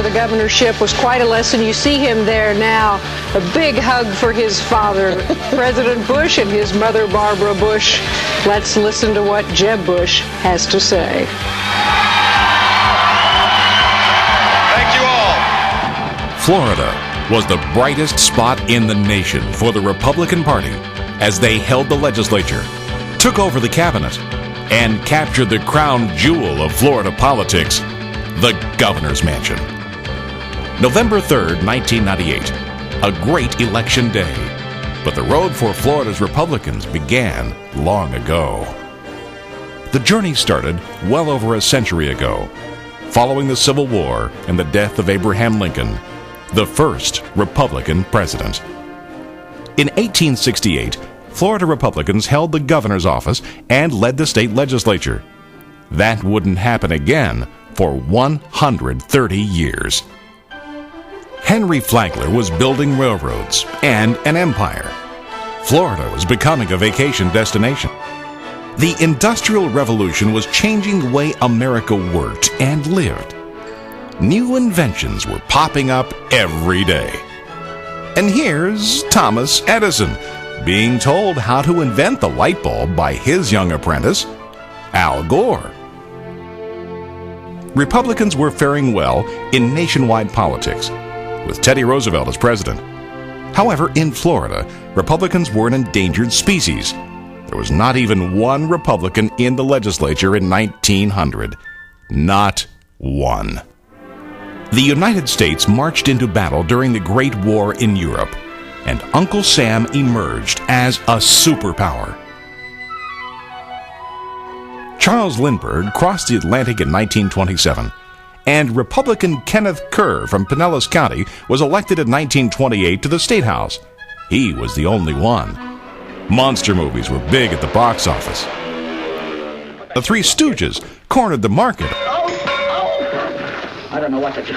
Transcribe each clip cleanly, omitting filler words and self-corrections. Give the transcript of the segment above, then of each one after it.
for the governorship was quite a lesson. You see him there now. A big hug for his father, President Bush, and his mother, Barbara Bush. Let's listen to what Jeb Bush has to say. Thank you all. Florida was the brightest spot in the nation for the Republican Party as they held the legislature, took over the cabinet, and captured the crown jewel of Florida politics, the governor's mansion. November 3rd, 1998, a great election day. But the road for Florida's Republicans began long ago. The journey started well over a century ago, following the Civil War and the death of Abraham Lincoln, the first Republican president. In 1868, Florida Republicans held the governor's office and led the state legislature. That wouldn't happen again for 130 years. Henry Flagler was building railroads and an empire. Florida was becoming a vacation destination. The Industrial Revolution was changing the way America worked and lived. New inventions were popping up every day. And here's Thomas Edison being told how to invent the light bulb by his young apprentice, Al Gore. Republicans were faring well in nationwide politics, with Teddy Roosevelt as president. However, in Florida, Republicans were an endangered species. There was not even one Republican in the legislature in 1900. Not one. The United States marched into battle during the Great War in Europe, and Uncle Sam emerged as a superpower. Charles Lindbergh crossed the Atlantic in 1927, and Republican Kenneth Kerr from Pinellas County was elected in 1928 to the State House. He was the only one. Monster movies were big at the box office. The Three Stooges cornered the market. I don't know what to do.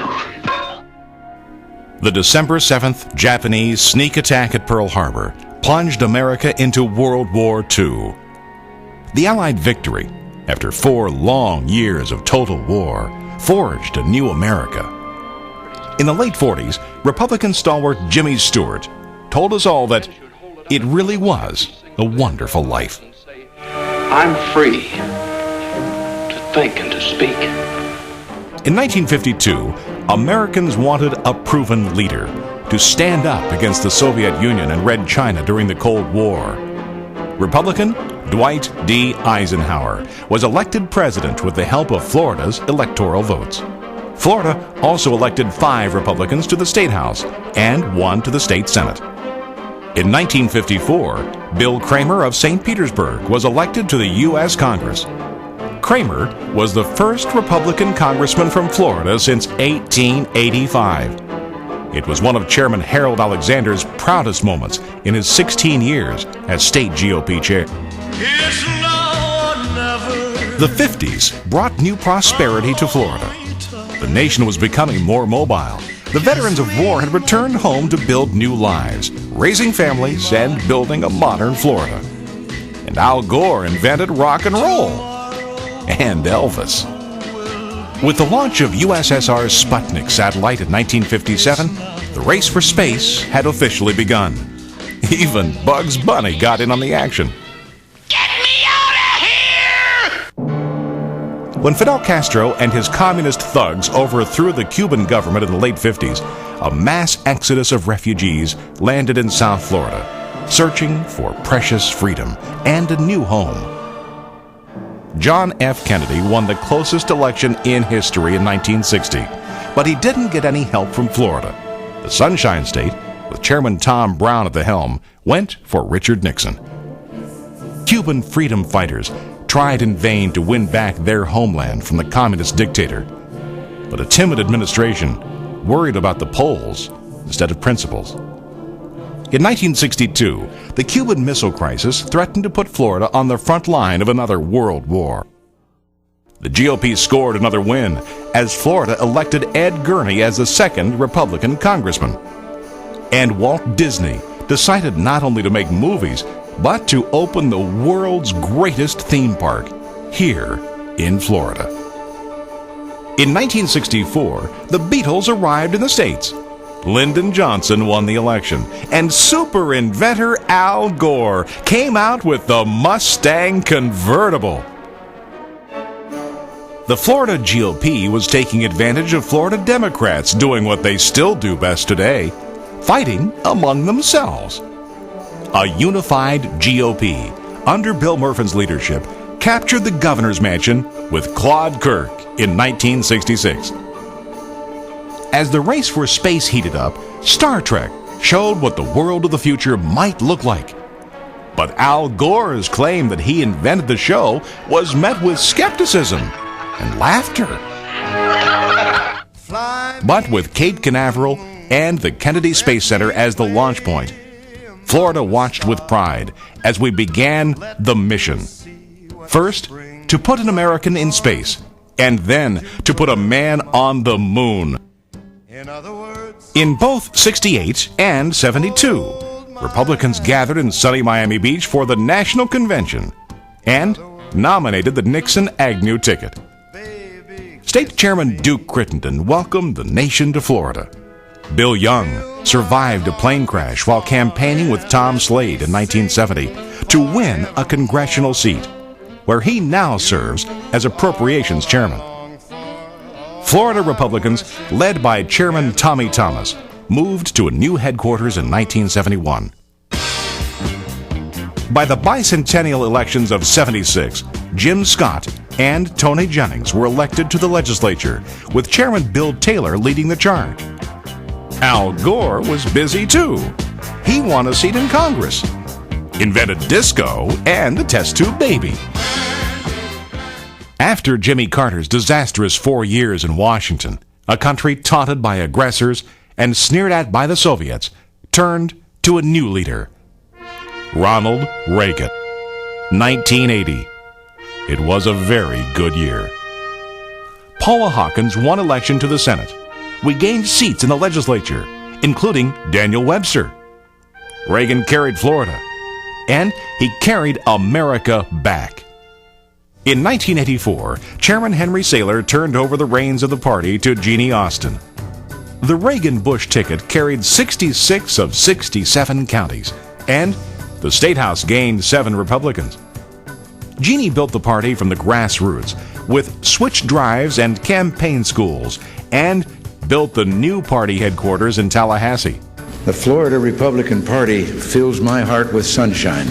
The December 7th Japanese sneak attack at Pearl Harbor plunged America into World War II. The Allied victory, after 4 long years of total war, forged a new America. In the late 40s, Republican stalwart Jimmy Stewart told us all that it really was a wonderful life. I'm free to think and to speak. In 1952, Americans wanted a proven leader to stand up against the Soviet Union and Red China during the Cold War. Republican Dwight D. Eisenhower was elected president with the help of Florida's electoral votes. Florida also elected 5 Republicans to the State House and 1 to the State Senate. In 1954, Bill Kramer of St. Petersburg was elected to the U.S. Congress. Kramer was the first Republican congressman from Florida since 1885. It was one of Chairman Harold Alexander's proudest moments in his 16 years as state GOP chair. The 50s brought new prosperity to Florida. The nation was becoming more mobile. The veterans of war had returned home to build new lives, raising families and building a modern Florida. And Al Gore invented rock and roll. And Elvis. With the launch of USSR's Sputnik satellite in 1957, the race for space had officially begun. Even Bugs Bunny got in on the action. Get me out of here! When Fidel Castro and his communist thugs overthrew the Cuban government in the late 50s, a mass exodus of refugees landed in South Florida, searching for precious freedom and a new home. John F. Kennedy won the closest election in history in 1960, but he didn't get any help from Florida. The Sunshine State, with Chairman Tom Brown at the helm, went for Richard Nixon. Cuban freedom fighters tried in vain to win back their homeland from the communist dictator, but a timid administration worried about the polls instead of principles. In 1962, the Cuban Missile Crisis threatened to put Florida on the front line of another world war. The GOP scored another win as Florida elected Ed Gurney as the second Republican congressman. And Walt Disney decided not only to make movies, but to open the world's greatest theme park here in Florida. In 1964, the Beatles arrived in the States. Lyndon Johnson won the election, and super inventor Al Gore came out with the Mustang convertible. The Florida GOP was taking advantage of Florida Democrats doing what they still do best today, fighting among themselves. A unified GOP, under Bill Murphin's leadership, captured the governor's mansion with Claude Kirk in 1966. As the race for space heated up, Star Trek showed what the world of the future might look like. But Al Gore's claim that he invented the show was met with skepticism and laughter. But with Cape Canaveral and the Kennedy Space Center as the launch point, Florida watched with pride as we began the mission. First, to put an American in space, and then to put a man on the moon. In both 68 and 72, Republicans gathered in sunny Miami Beach for the National Convention and nominated the Nixon-Agnew ticket. State Chairman Duke Crittenden welcomed the nation to Florida. Bill Young survived a plane crash while campaigning with Tom Slade in 1970 to win a congressional seat, where he now serves as Appropriations Chairman. Florida Republicans, led by Chairman Tommy Thomas, moved to a new headquarters in 1971. By the bicentennial elections of 76, Jim Scott and Tony Jennings were elected to the legislature, with Chairman Bill Taylor leading the charge. Al Gore was busy too. He won a seat in Congress, invented disco and the test tube baby. After Jimmy Carter's disastrous 4 years in Washington, a country taunted by aggressors and sneered at by the Soviets turned to a new leader, Ronald Reagan. 1980. It was a very good year. Paula Hawkins won election to the Senate. We gained seats in the legislature, including Daniel Webster. Reagan carried Florida, and he carried America back. In 1984, Chairman Henry Saylor turned over the reins of the party to Jeannie Austin. The Reagan-Bush ticket carried 66 of 67 counties, and the State House gained 7 Republicans. Jeannie built the party from the grassroots with switch drives and campaign schools, and built the new party headquarters in Tallahassee. The Florida Republican Party fills my heart with sunshine.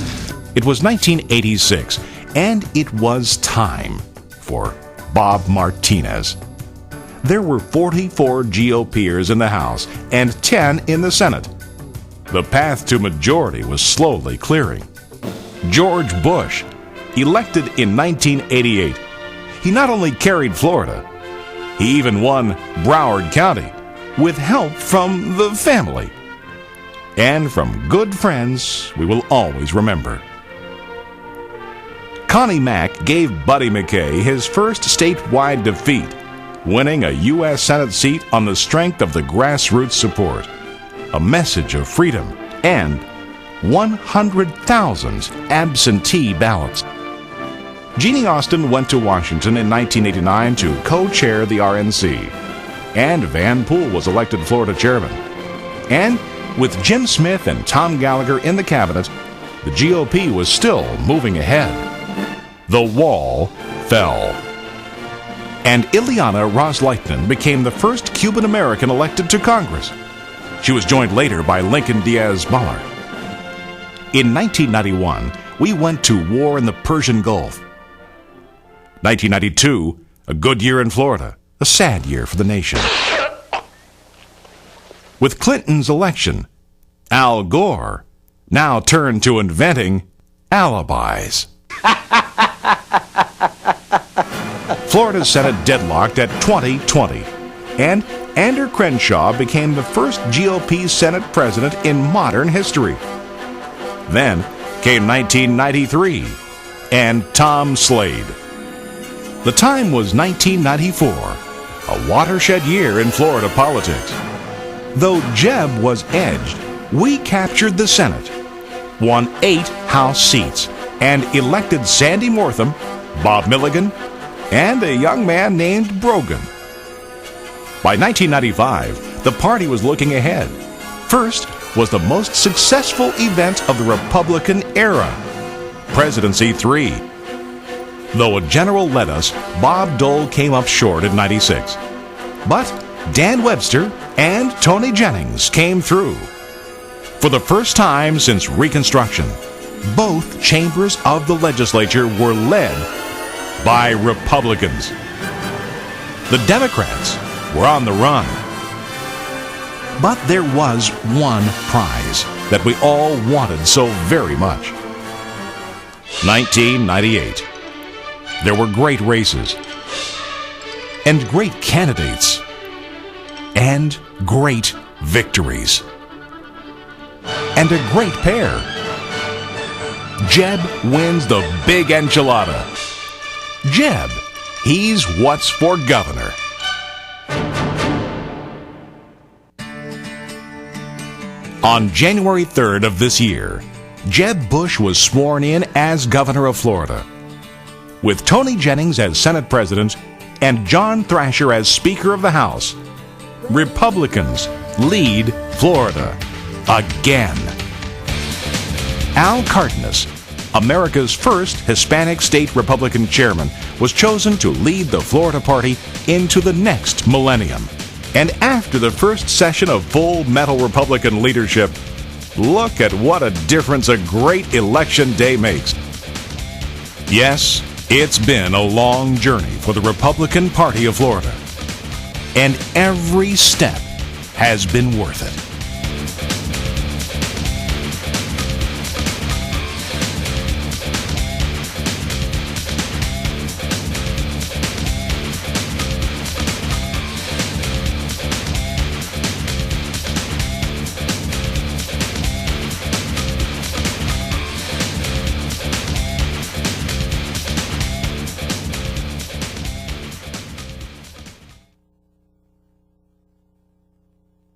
It was 1986, and it was time for Bob Martinez. There were 44 GOPers in the House and 10 in the Senate. The path to majority was slowly clearing. George Bush, elected in 1988, he not only carried Florida, he even won Broward County with help from the family and from good friends we will always remember. Connie Mack gave Buddy McKay his first statewide defeat, winning a U.S. Senate seat on the strength of the grassroots support, a message of freedom, and 100,000 absentee ballots. Jeannie Austin went to Washington in 1989 to co-chair the RNC, and Van Poole was elected Florida chairman. And with Jim Smith and Tom Gallagher in the cabinet, the GOP was still moving ahead. The wall fell, and Ileana Ros-Lehtinen became the first Cuban-American elected to Congress. She was joined later by Lincoln Diaz-Balart. In 1991, we went to war in the Persian Gulf. 1992, a good year in Florida, a sad year for the nation. With Clinton's election, Al Gore now turned to inventing alibis. Florida's Senate deadlocked at 2020, and Andrew Crenshaw became the first GOP Senate president in modern history. Then came 1993 and Tom Slade. The time was 1994, a watershed year in Florida politics. Though Jeb was edged, we captured the Senate, won 8 House seats, and elected Sandy Mortham, Bob Milligan, and a young man named Brogan By 1995, the party was looking ahead. First was the most successful event of the Republican era, Presidency 3. Though a general led us, Bob Dole came up short at 96. But Dan Webster and Tony Jennings came through. For the first time since Reconstruction, both chambers of the legislature were led by Republicans. The Democrats were on the run. But there was one prize that we all wanted so very much. 1998. There were great races, and great candidates, and great victories, and a great pair. Jeb wins the big enchilada. Jeb, he's what's for governor. On January 3rd of this year, Jeb Bush was sworn in as governor of Florida. With Tony Jennings as Senate President and John Thrasher as Speaker of the House, Republicans lead Florida again. Al Cardenas, America's first Hispanic state Republican chairman, was chosen to lead the Florida party into the next millennium. And after the first session of full metal Republican leadership, look at what a difference a great election day makes. Yes, it's been a long journey for the Republican Party of Florida, and every step has been worth it.